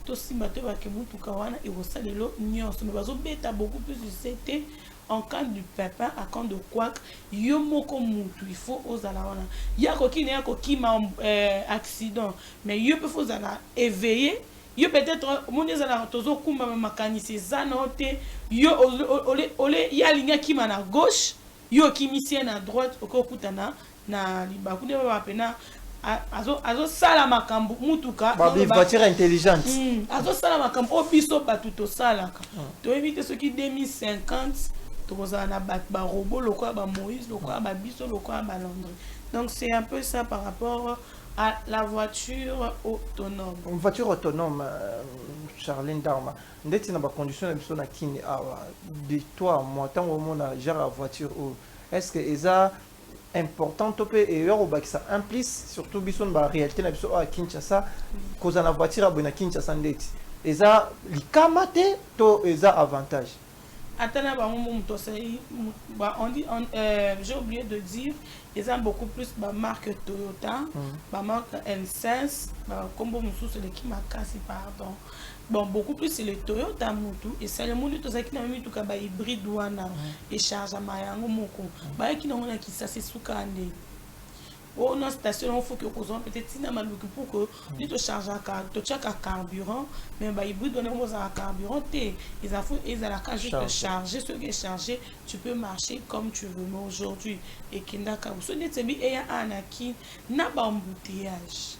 aussi bateau que mutuka wana et au salé lo nyonso mais bazo beta beaucoup plus de c'était en cas de pépin à quand de quoi yo moko mutu il faut ozala wana ya ko ki ma accident mais yo peut faut ozala éveillé yo peut-être mon ezala tozo kumba makanisi zanote yo ole ya ligne ki ma na gauche yo ki misien à droite okokutana na libaku ne ba pena azo sala makambo mutuka voiture intelligente azo sala makambo obiso batuto salaka to éviter ce qui 2050 to za na ba robot lokwa ba Moïse lokwa ba biso lokwa ba Londres. Donc c'est un peu ça par rapport à la voiture autonome. Une voiture autonome Charlène Darma ndeti na ba condition na biso na kini de toi moi tant au monde gère la voiture est-ce que eza important topé et au bas ça implique surtout bison ba réalité na biso à Kinshasa cause na voiture abona Kinshasa ndeti eza likamate to eza avantage atana ba muto sai ba on dit j'ai oublié de dire ils ont beaucoup plus ba marque Toyota ba marque N16 ba combo mususu le ki makasi pardon. Bon, beaucoup plus c'est le Toyota Mutu et c'est le monde tout ça qui n'a mis tout cas ba hybride wana et charge à mayango moko ba qui n'ont qui ça c'est soukande oh non station il faut que cause peut-être si na maluki pour que ni to charge à carburant mais ba hybride on a un carburant té ils a faut ils a la cage juste charger ce qui est chargé tu peux marcher comme tu veux mais aujourd'hui et kindaka so net bi e ya anaki na ba embouteillage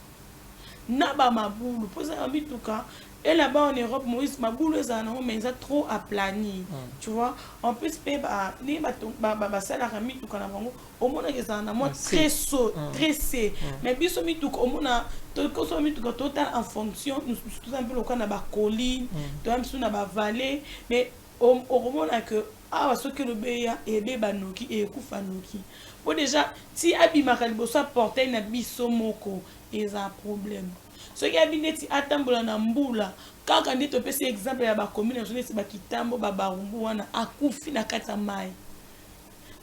na ba mabulu pour ça en tout cas. Et là-bas en Europe, Moïse, ma boule mais ils ont trop aplani. Tu vois, en plus, les salariés, au moins, ils ont très saut, très c'est. Mais bien sûr, au moins, total en fonction, nous sommes un peu le cas de la colline, nous sommes dans la vallée, mais au moment que ce que le béa et le banoki et koufanoki. Bon déjà, si Abi Makalibo soit porté une abissomoko, ils ont un problème. Ce qui a bien dit atambola na mbula kaka ndi to pesi exemple ya ba commune na zone ba kitambo ba barumbu wana akufi na kata mai.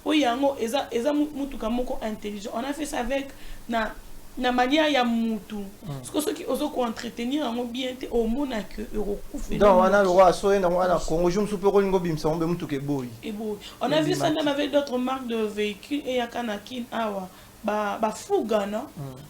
Oui yango eza mutuka moko intelligent. On a fait ça avec na manière ya mutu. Parce que ceux qui osent entretenir en bien te au mona que eurokufi. Donc on a le roi so na wana Congo jum super lingo bimsa ombe mutuka boy. Et boy. On a vu ça même avec d'autres marques de véhicules et yakanakin awa. Ba fuga na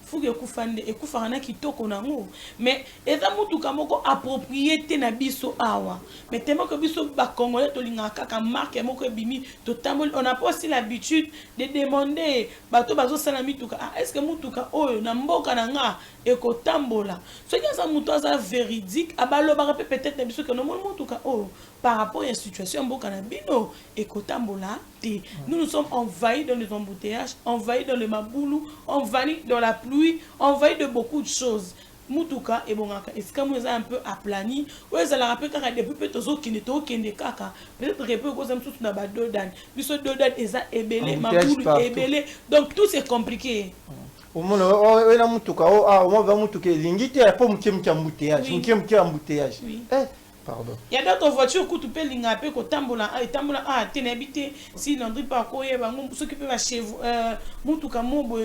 fuga ekufande ekufana kitoko nango mais eza mutuka moko appropriété na biso awa mais tellement que biso ba congolais to linga kaka marque moko bimi to tamboli on a pas aussi l'habitude de demander bato bazo sala mituka est-ce que mutuka oyo na mboka nanga ekotambola ce qui ça mutuka za véridique abaloba peut-être na biso que no mutuka oyo par rapport à la situation mboka na bino ekotambola te. Nous sommes envahis dans les embouteillages, envahis dans le maboulou, envahis dans la pluie, envahis de beaucoup de choses. Mutuka et bongaka est-ce que nous un peu aplani ou ça la rappelle quand depuis peut-être qui ne to kende kaka peut-être peu cause am tout na ba dodan biso dodan eza ebele maboulou ebele donc tout c'est compliqué. Au monde o na mutuka o on va mutuka lingite ya po mkem embouteillage embouteillage. Pardon. Il y a d'autres voitures qui tu peux lingaper ko tambola tenebité si l'andri pas ko yeba ngum ceux qui peuvent chez mutuka mobo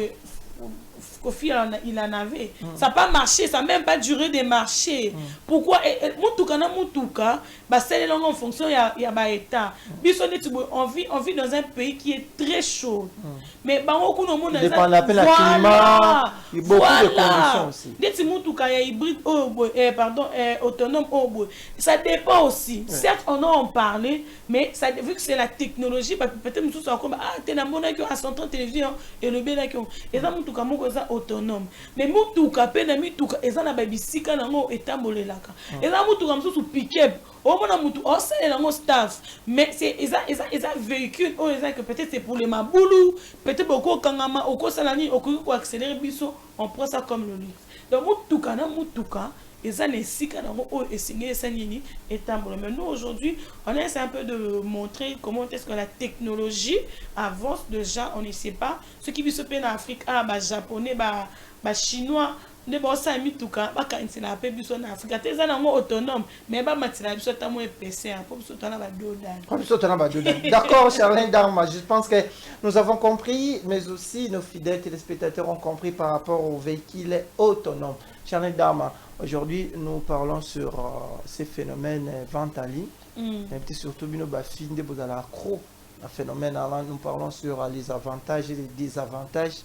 Kofi il en avait. Ça n'a pas marché, ça n'a même pas duré de marcher. Pourquoi mutuka na mutuka bah c'est en fonction ya ba état. On vit dans un pays qui est très chaud. Mais bah on dépend la peine climat, il y a beaucoup de conditions aussi. Des mutuka ya hybride autonome ça dépend aussi. Certes on en parlé mais ça vu que c'est la technologie peut-être nous sommes comme t'es na mona qui a 100 ans télévision et le bien qui et ça mutuka moko ça autonome mais mutuka pe na mituka eza na babisika nango etambolelaka eza mutuka msusu pick-up au mona mutu o sale nango staff mais c'est eza véhicule o eza que peut-être c'est pour les maboulou peut-être beaucoup kangama oko salani oko accélérer biso on prend ça comme le luxe donc mutuka na mutuka eza les sika nango o esinga esanini etambola mais nous aujourd'hui on essaie un peu de montrer comment est-ce que la technologie avance déjà on ne sait pas ce qui biso pe na Afrique ba japonais ba chinois ne ba sa mituka ba kansela pe biso na Afrique teza nango autonome mais ba matila biso tamo EPC pour biso tana ba dodan. D'accord Charlène Darma, je pense que nous avons compris mais aussi nos fidèles téléspectateurs ont compris par rapport aux véhicules autonomes. Charlène Darma, aujourd'hui nous parlons sur ces phénomènes vente en ligne. Et surtout bino ba fin de bozala accro un phénomène alors nous parlons sur les avantages et les désavantages.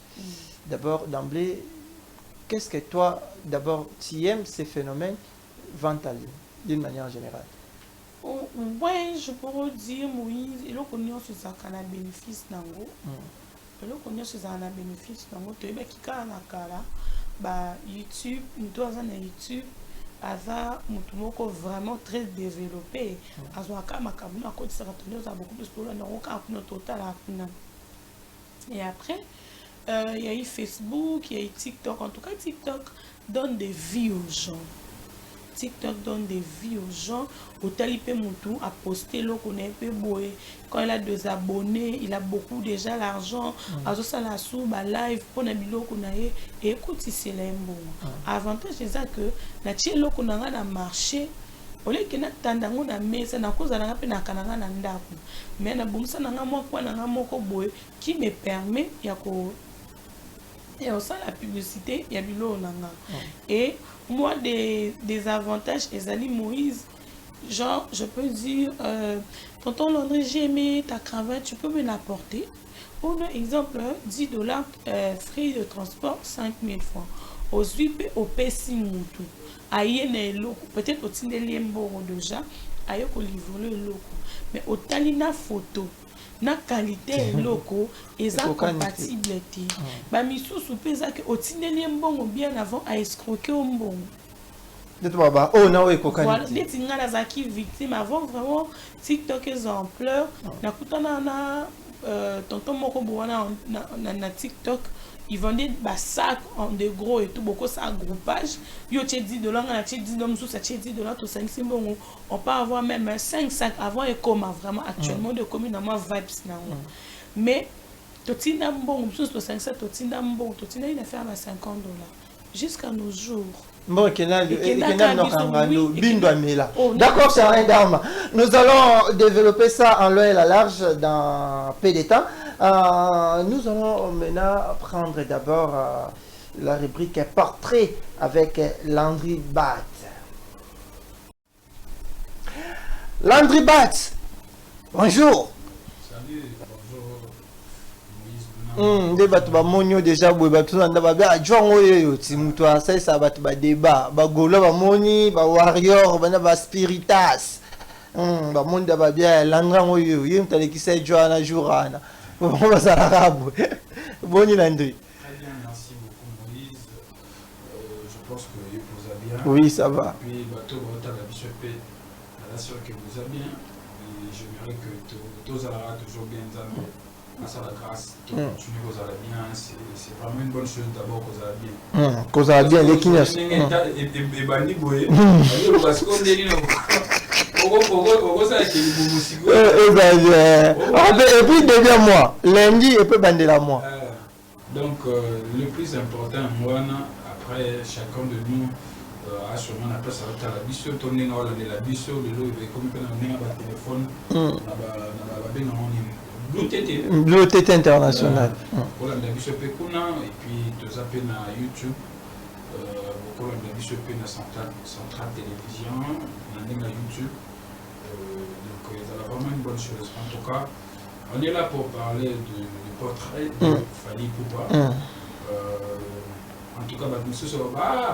D'abord d'emblée qu'est-ce que toi, d'abord, tu aimes ces phénomènes vente en ligne, d'une manière générale? Oui, je pourrais dire, Moïse, il faut qu'on ait un bénéfice. Il faut qu'on ait un bénéfice. Tu sais, qui a YouTube, nous avons YouTube, Aza, nous vraiment très développé. Et après, il y a eu Facebook, il y a eu TikTok. En tout cas, TikTok donne des vies aux gens. TikTok donne des vies aux gens. Au talipé Moutou a posté l'eau qu'on est un peu boé. Quand il a 2 abonnés, il a beaucoup déjà l'argent. Azo ça la sous, live pour na bilo qu'on a et écoute si c'est l'embo. Avantage c'est ça que na tient l'eau qu'on a na marché. Au lieu que na tandango na mesa na cause na pe na kananga na ndako. Mais na bomsa na moi quoi na moko boé qui me permet ya ko et aussi la publicité, il y a du lot. Et moi, des avantages, Ezali Moïse, genre, je peux dire, tonton Landry, j'ai aimé ta cravate, tu peux me l'apporter. Pour exemple, $10, frais de transport, 5000 francs. Au SWIP, au PC Moutou. Aïe, peut-être au Tindelimbo déjà, aïe, au livre le loco. Mais au Talina photo. Na qualité locaux et ça compatible ba misusu pesa que otineli mbongo bien avant à escroquer au mbongo de baba oh na ekokani voilà les tingala zaki victime avant vraiment TikTok exemplaire na kutana na tonton moko bwana na TikTok ils vendaient des sacs en de gros et tout beaucoup ça groupage yo tché $10 na tché $10 sous ça tché $10 tout 5 bon on peut avoir même 5 sacs avant et comment vraiment actuellement de commune dans ma vibes na mais totina bon sous 5 sacs totina bon totina il a fait à $50 jusqu'à nos jours D'accord, c'est un dame. Nous allons développer ça en long et la large dans peu de temps. Nous allons maintenant prendre d'abord la rubrique portrait avec Landry Bat. Landry Bat, bonjour. Salut, bonjour. Nde bato ba monyo déjà boye bato nda ba ba jongo yo ti muto asa sa bato ba débat ba golo ba moni ba warrior ba na ba spiritas ba monde ba bien landra ngoyo yim tale ki se joana jourana bon ba ça arabe boni Landry. Très bien, merci beaucoup Moïse. Je pense que vous allez bien. Oui, ça va. Et puis bateau ba ta la bishop la sûr que vous allez bien. Et j'aimerais que tous allez toujours bien dans grâce à la grâce, continuez vous allez bien, c'est vraiment une bonne chose d'abord que vous allez bien. Que vous allez bien, les kinas. Et bandi boye, parce qu'on est là. Et puis devient moi, lundi et puis bander la moi. Donc le plus important, moi, après chacun de nous a sûrement après ça va la biso, tourner dans la biso, le lot est comme un téléphone, Blue TT international. Voilà, la biso et puis tu as na YouTube, voilà, la biso na centrale télévision, on a YouTube. Donc c'est vraiment une bonne chose. En tout cas, on est là pour parler du portrait de Fally Ipupa. En tout cas,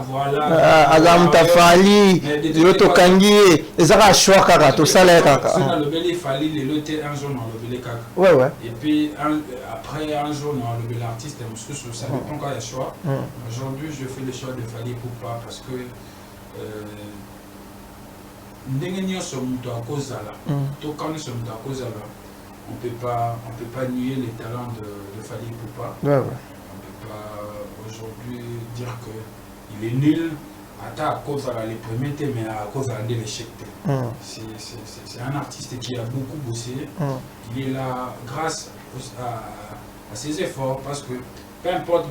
voilà. Adam Tafali, Yoto Kangi, les arts choix kaka, tout ça là kaka. On le belé Fally, le loté un jour dans le belé kaka. Ouais ouais. Et puis après un jour dans le belé artiste, ça dépend quand il y a choix. Aujourd'hui, je fais le choix de Fally Ipupa parce que ndenge sommes à cause là. Tout quand nous sommes à cause là, on peut pas nier les talents de Fally Ipupa. Ouais ouais. On peut pas aujourd'hui dire qu'il est nul à cause de les premiers thèmes, mais à cause de l'échec. C'est un artiste qui a beaucoup bossé. Il est là grâce à ses efforts parce que peu importe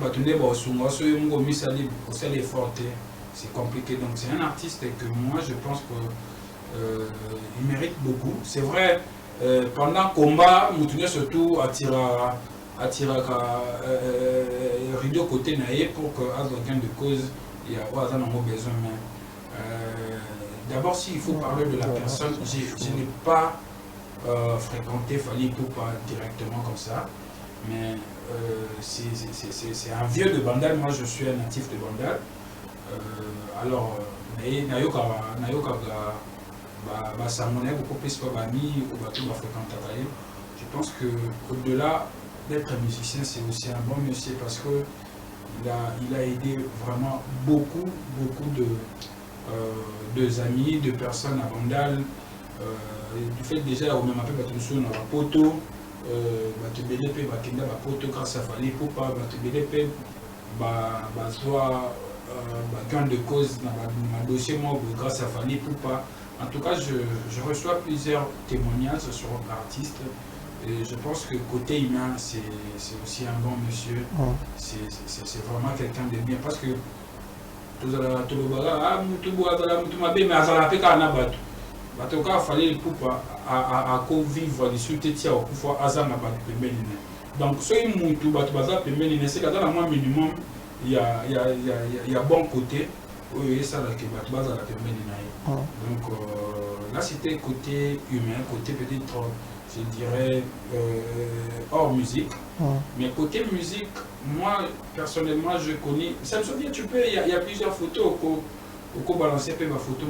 c'est compliqué. Donc c'est un artiste que moi je pense qu'il mérite beaucoup. C'est vrai, pendant le combat, Moutounier surtout attira rideau côté naïe pour que à gain de cause il y a besoin. D'abord, s'il faut parler de la personne, je n'ai pas fréquenté Fally Ipupa directement comme ça, mais c'est un vieux de Bandal. Moi je suis un natif de Bandal. Alors nayoka beaucoup plus je pense que au-delà d'être musicien, c'est aussi un bon monsieur parce que il a aidé vraiment beaucoup de amis, de personnes à Bandal. Du fait déjà au même appel on a poto grâce à Fally Ipupa gain de cause dans ma dossier moi grâce à Fally Ipupa. En tout cas, je reçois plusieurs témoignages sur l'artiste et je pense que côté humain, c'est aussi un bon monsieur. C'est vraiment quelqu'un de bien parce que Fally Ipupa a vivre les sous-tétiers au pouvoir Azan à donc, ce qui c'est qu'à moins minimum, il y a bon côté. Oui, ça là qui va la donc là c'était côté humain, côté peut-être je dirais hors musique. Mais côté musique, moi personnellement je connais. Ça me souvient, il y a plusieurs photos au balancer ma photo.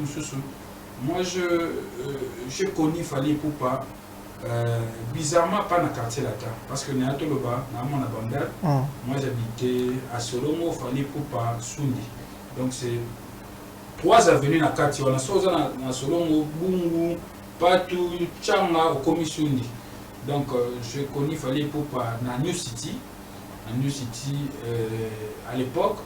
Moi je connais Fally Ipupa. Bizarrement pas dans le quartier là parce que dans mon Bandal, moi j'habitais à Solomo, Fally Ipupa, Sundi. Donc c'est 3 avenues dans le quartier. On a soit dans Solomo, Bungu, Patou, Tchanga, au Komisundi. Donc je connais Fally Ipupa dans New City. À New City, à l'époque,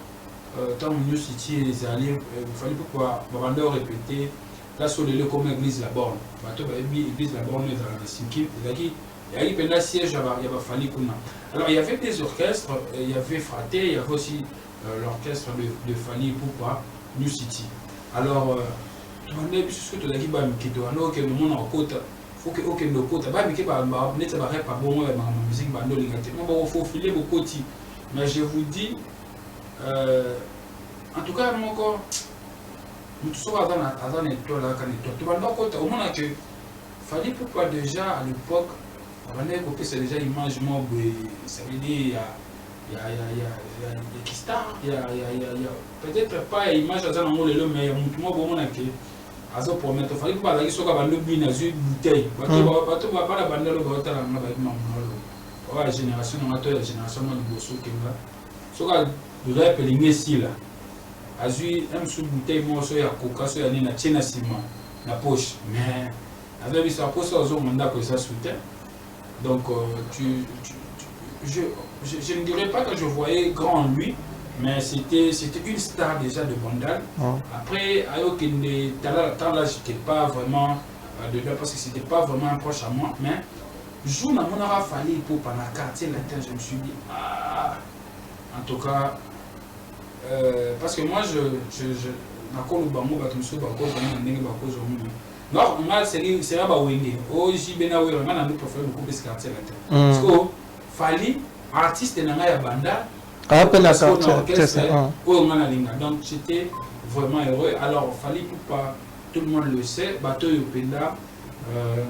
quand New City est allé, Fally Ipupa, Bandal répété. Là, sur le lieu comme l'église La Borne. L'église La Borne est dans le Sinki. Il y a un siège, il y avait Fally Ipupa. Alors, il y avait des orchestres, il y avait Fraté, il y avait aussi l'orchestre de Fally Ipupa. New City. Alors, tu m'as dit que tu as dit que le monde en côte, faut que le côte, pas bon musique, il faut filer beaucoup. Mais je vous dis, en tout cas, mon corps, nous sommes dans les toiles, tu vas dans côte, au moins que fallait pourquoi déjà à l'époque, c'est déjà image, ça veut dire il y a des stars, il y a peut-être pas image à dans le mais moi bon que azo promettre fallait pas la kisoka bando bina zu bouteille bato ba la banda lo ba tala na ba ma la génération na to la génération na bosso kenga soka de rap lingesi là azui un sous bouteille mo so ya coca so ya ni na china sima na poche mais avec sa poche azo manda ko ça soutien donc je ne dirais pas que je voyais grand en lui, mais c'était une star déjà de Bandal. Après, alors là, je n'étais pas vraiment dedans parce que ce n'était pas vraiment un proche à moi, mais jour où on aura fallu pour pendant le quartier latin, je me suis dit, en tout cas, parce que moi, non, moi, c'est là où je préfère beaucoup plus quartier latin. Parce que Fali, artiste de Nanga Banda, donc j'étais vraiment heureux. Alors, Fali, pour pas tout le monde le sait, Bato Yopenda,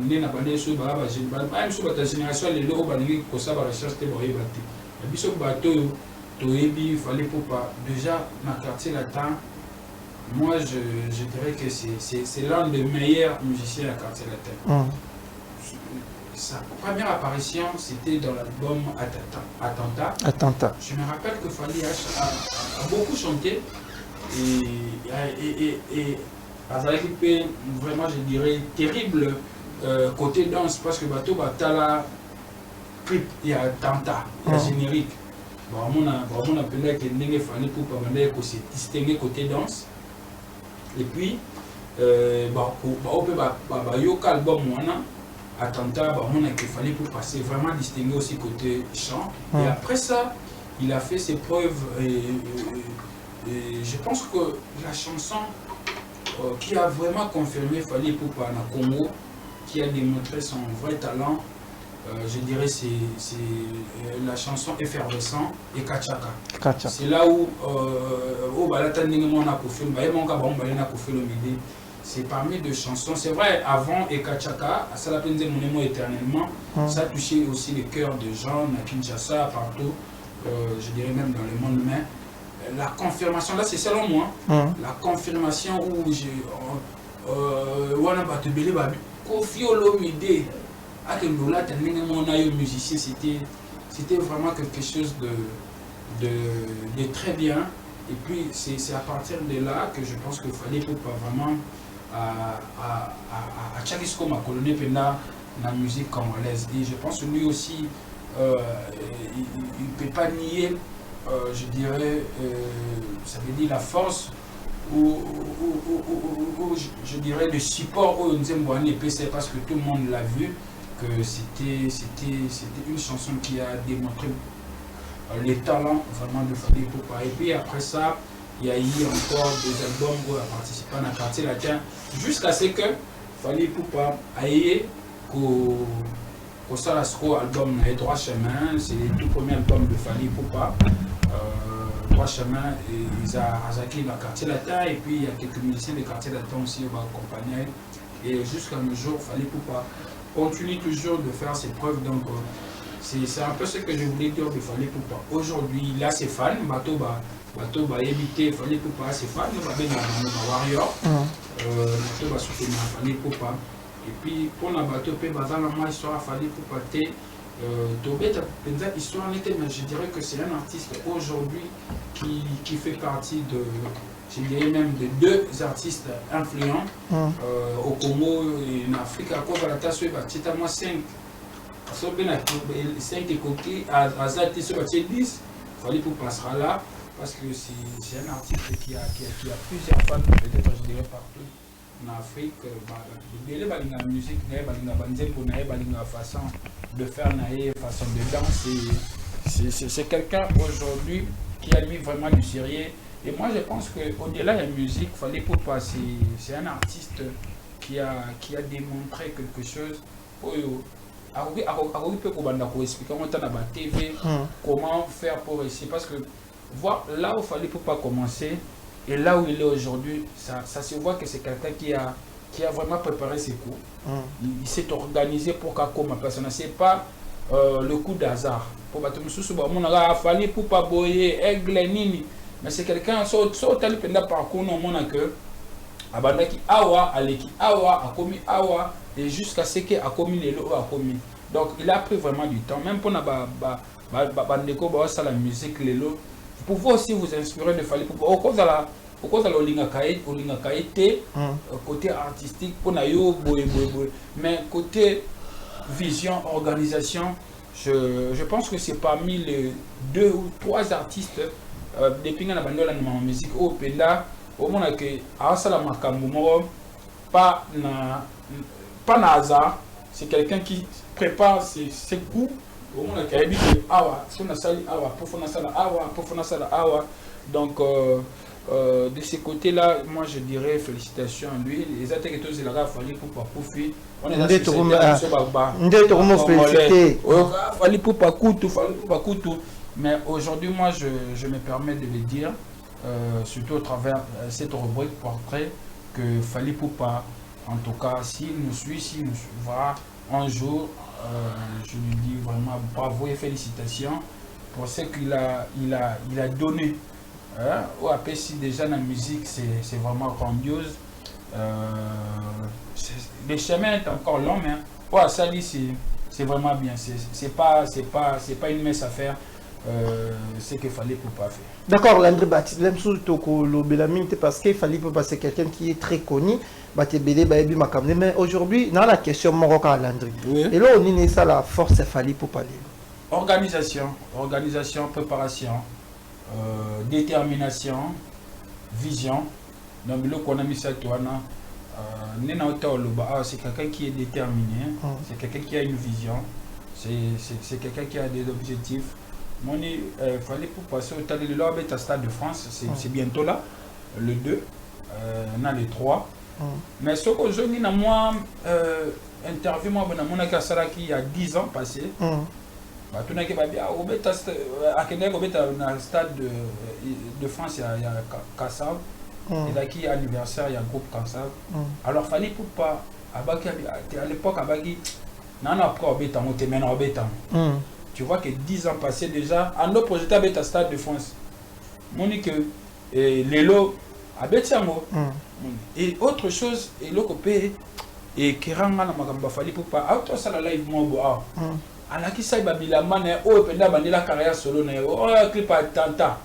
Nena Bandé, même sur la génération, les lots, que ça va rechercher pour y battre. Mais sur Bato, Toebi, Fali, pour pas déjà dans le quartier latin, moi je dirais que c'est l'un des meilleurs musiciens à quartier latin. Sa première apparition, c'était dans l'album Attentat. Je me rappelle que Fali a beaucoup chanté et vraiment, je dirais, terrible côté danse parce que Bato Batala, clip, il y a Attentat, il y a générique. On a appelé que Ndenge Fali pour pas se distinguer côté danse. Et puis, Yoka album Attentat, il fallait pour passer vraiment distinguer aussi côté chant. Et après ça, il a fait ses preuves. Et je pense que la chanson qui a vraiment confirmé Fali Ipupa na Congo, qui a démontré son vrai talent, je dirais c'est la chanson Effervescent et Kachaka. C'est là où c'est parmi deux chansons. C'est vrai, avant Ekachaka, ça l'a peine mon éternellement, ça touchait aussi le cœur de gens à Kinshasa, partout, je dirais même dans le monde. Mais la confirmation, là c'est selon moi, la confirmation où j'ai Wana Batubele Kofi Olomide, musicien, c'était vraiment quelque chose de très bien. Et puis c'est à partir de là que je pense qu'il fallait pas vraiment à Tchagisko ma colonie pena la musique congolaise. Et je pense que lui aussi il ne peut pas nier je dirais ça veut dire la force ou je dirais le support au Nzemboani PC parce que tout le monde l'a vu que c'était une chanson qui a démontré les talents vraiment de Fali Ipupa. Et puis après ça, il y a eu encore des albums où il a participé dans le quartier latin, jusqu'à ce que Fali Ipupa a eu qu'au Salasco album Droit Chemin, c'est le tout premier album de Fali Ipupa. Droit Chemin, et ils ont acquis dans le quartier latin, et puis il y a quelques musiciens du quartier latin aussi qui vont accompagner. Et jusqu'à nos jours, Fali Ipupa continue toujours de faire ses preuves. Donc, c'est un peu ce que je voulais dire de Fali Ipupa. Aujourd'hui, il a ses fans, Bato va éviter Fali Ipupa, ses fans, il va bien dans Warrior, Bato va soutenir Fali Ipupa. Et puis, pour la Bato, dans la histoire Fali Ipupa, Tobeta, histoire n'était, mais je dirais que c'est un artiste aujourd'hui qui fait partie de, je dirais même de deux artistes influents au Congo et en Afrique. À cause de la tasse, il y a 5 côtés, à Zati, il y a 10. Fali Ipupa passera là parce que c'est un artiste qui a plusieurs fans, peut-être je dirais partout en Afrique. La musique, la façon de faire, la façon de danser. C'est quelqu'un aujourd'hui qui a mis vraiment du sérieux Et moi, je pense qu'au-delà de la musique, Fally Ipupa, c'est un artiste qui a démontré quelque chose. Il peut expliquer TV comment faire pour essayer. Parce que voir là où Fally Ipupa commencer et là où il est aujourd'hui, ça se voit que c'est quelqu'un qui a vraiment préparé ses cours. Il s'est organisé pour qu'à comme personne. Ce n'est pas le coup d'hasard. Pour battre Fally Ipupa boyer aigle nini. Mais c'est quelqu'un qui a parcours que abandaki awa aleki awa akomi awa et jusqu'à ce que akomi lelo akomi. Donc il a pris vraiment du temps même pour na bandeko ba la musique lelo. Vous pouvez aussi vous inspirer de Fally Ipupa au cause de la olinga kaite côté artistique pour na yo boy mais côté vision organisation je pense que c'est parmi les 2 ou 3 artistes depuis que nous avons la musique au Penda, au moment que Asala Makambo, pas na hasard, c'est quelqu'un qui prépare ses coups au moment que il dit awa, si on a sali awa, pour awa, donc de ce côté-là, moi je dirais félicitations à lui. Les attaques tous il a fallu pour pas Poufi. On est dans Fally Ipupa Kutu. Mais aujourd'hui, moi, je me permets de le dire, surtout au travers cette rubrique portrait, que Fally Ipupa, en tout cas, s'il nous suivra un jour, je lui dis vraiment bravo et félicitations pour ce qu'il a donné. Au APC, déjà, la musique, c'est vraiment grandiose. Le chemin est encore long, mais au Sali, c'est vraiment bien. C'est pas une mince affaire. Ce qu'il fallait pour pas faire. D'accord, Landry Baptiste, parce qu'il fallait pour passer quelqu'un qui est très connu, mais aujourd'hui, dans la question Marocain Landry, et là on est ça la force il fallait pour parler. Organisation, préparation, détermination, vision. Donc le qu'on a mis ça toi c'est quelqu'un qui est déterminé, c'est quelqu'un qui a une vision, c'est quelqu'un qui a des objectifs. Il fallait pour passer au Stade de France, c'est bientôt là, le 2, on a les 3. Mais ce que je dis, moi, interview, moi, il y a 10 ans passé, tout le monde a Stade de France, il y a Kassav, et là, il y a anniversaire, il y a groupe Kassav. Alors, il fallait pour pas, à l'époque, tu vois que 10 ans passés déjà, en nos projets avec le Stade de France. Monique, Lélo, Abetiamo. Et autre chose, et le copé, et Keranga, Magamba Fally Ipupa, autre ça la live, moi, à la qui s'aille Babilaman, oh, Penda Bandela carrière solo, oh, clip à Tanta.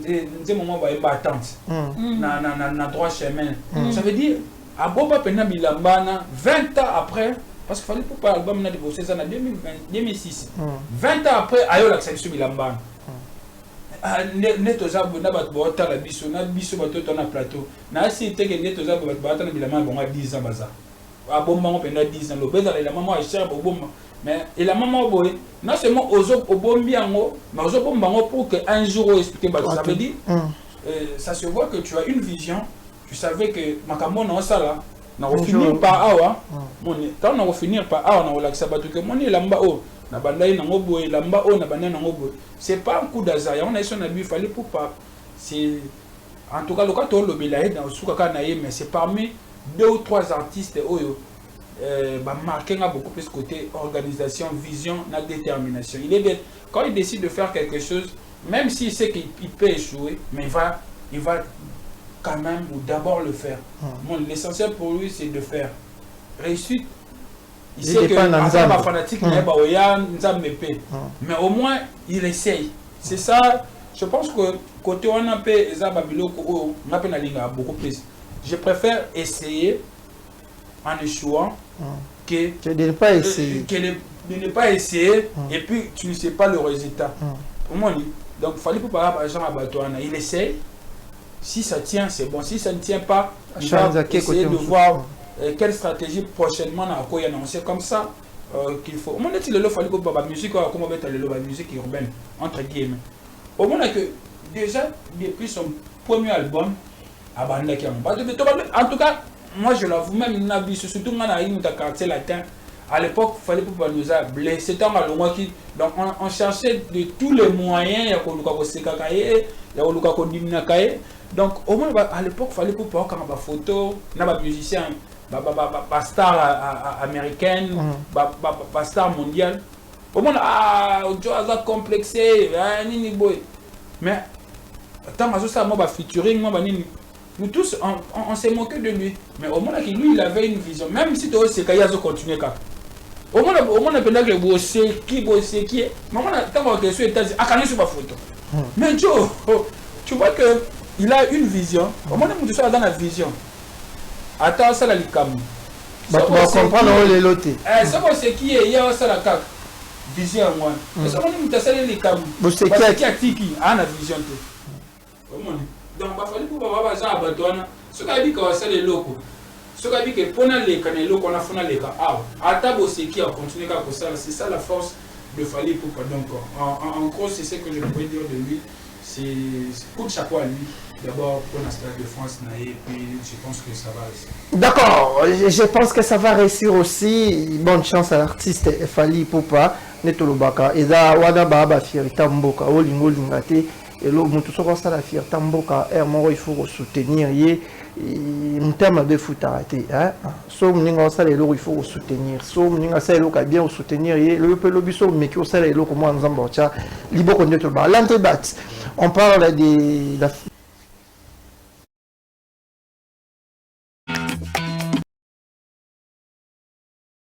Des moments où il y a attente. Na droit chemin. Ça veut dire, à Boba Penda Bilambana, 20 ans après, parce qu'il fallait pour pas l'album de bosser ça en 2006. 20 ans après, ayo l'accession Bilambana. Netoza Bonabat Bota la biso, na biso bateau ton plateau. Na si te que Netoza Bota Bilambana bon 10 ans baza. A bon moment pendant 10 ans, le beza la maman est cher pour bon. Mais et la maman boy, non seulement aux autres au bon biango, mais aux autres bon pour que un jour expliquer ça veut dire ça se voit que tu as une vision, tu savais que Makambo non ça là. On va finir par awa, on va finir par awa, on va l'accepter que mon lamba o, na bandai na ngobo, lamba o na bandai na ngobo. C'est pas un coup d'hasard. On a son abus, il fallait pour pas. C'est en tout cas le cas de l'obélaï dans Soukaka naïe, mais c'est parmi 2 ou 3 artistes oyo marqué beaucoup plus côté organisation, vision, la détermination. Quand il décide de faire quelque chose, même s'il sait qu'il peut échouer, mais il va quand même d'abord le faire. L'essentiel pour lui, c'est de faire. Réussite, il sait que ma fanatique n'est pas mais au moins, il essaye. C'est ça, je pense que côté on a beaucoup plus. Je préfère essayer en échouant que de ne pas essayer. De ne pas essayer et puis tu ne sais pas le résultat. Pour moi, donc il fallait pas il essaye. Si ça tient, c'est bon. Si ça ne tient pas, il va essayer de voir quelle stratégie prochainement on a annoncé comme ça qu'il faut. Au moment où il fallait que la musique, comment mettre la musique urbaine, entre guillemets. Au moment que déjà, depuis son premier album, en tout cas, moi je l'avoue, même surtout dans le quartier latin, à l'époque, il fallait pas nous blessé. Donc on cherchait de tous les moyens, donc au moins à l'époque, il fallait pas avoir des photos, des musiciens, des stars américaines, des stars mondiales. Au moins, tu as complexé, mais tant que ça, moi, featuring, nous tous, on s'est moqué de lui. Mais au moins, lui, il avait une vision. Même si tu as essayé de continuer. Au moins, on a pensé que vous savez qui est. Mais on a tant que sur États-Unis, à quand sur ma photo. Mais Joe, tu vois qu'il a une vision. Au moins, nous sommes dans la vision. Attends, ça, la licam. Tu vas comprendre les lotés. Ça, c'est qui est, il y a ça, la CAC. Vision, moi. Ça, on a fait les cam. C'est qui a tiki, a la vision. Donc, il fallait pour avoir ça à Batouana. Ce qui a dit que c'est les locaux. Ce qui a dit que pour les canaux, on a fait les cas. À table aussi qui a continué à ça. C'est ça la force de Fally Ipupa. Donc, en gros, c'est ce que je pourrais dire de lui. C'est coup de chapeau à lui. D'abord pour la Stade de France, et puis je pense que ça va réussir. D'accord, je pense que ça va réussir aussi. Bonne chance à l'artiste Fally Ipupa. Netolobaka. Et là, Wada Baba Fierita Mboka, Olingo Lingate. Et là, nous tous ça la Fierita Mboka. Il faut soutenir. En termes de foot arrêté. So, il faut soutenir. So, bien soutenir. Le pelobiso, mais qui au salaire, comment on s'en va. L'entrée batte. On parle de la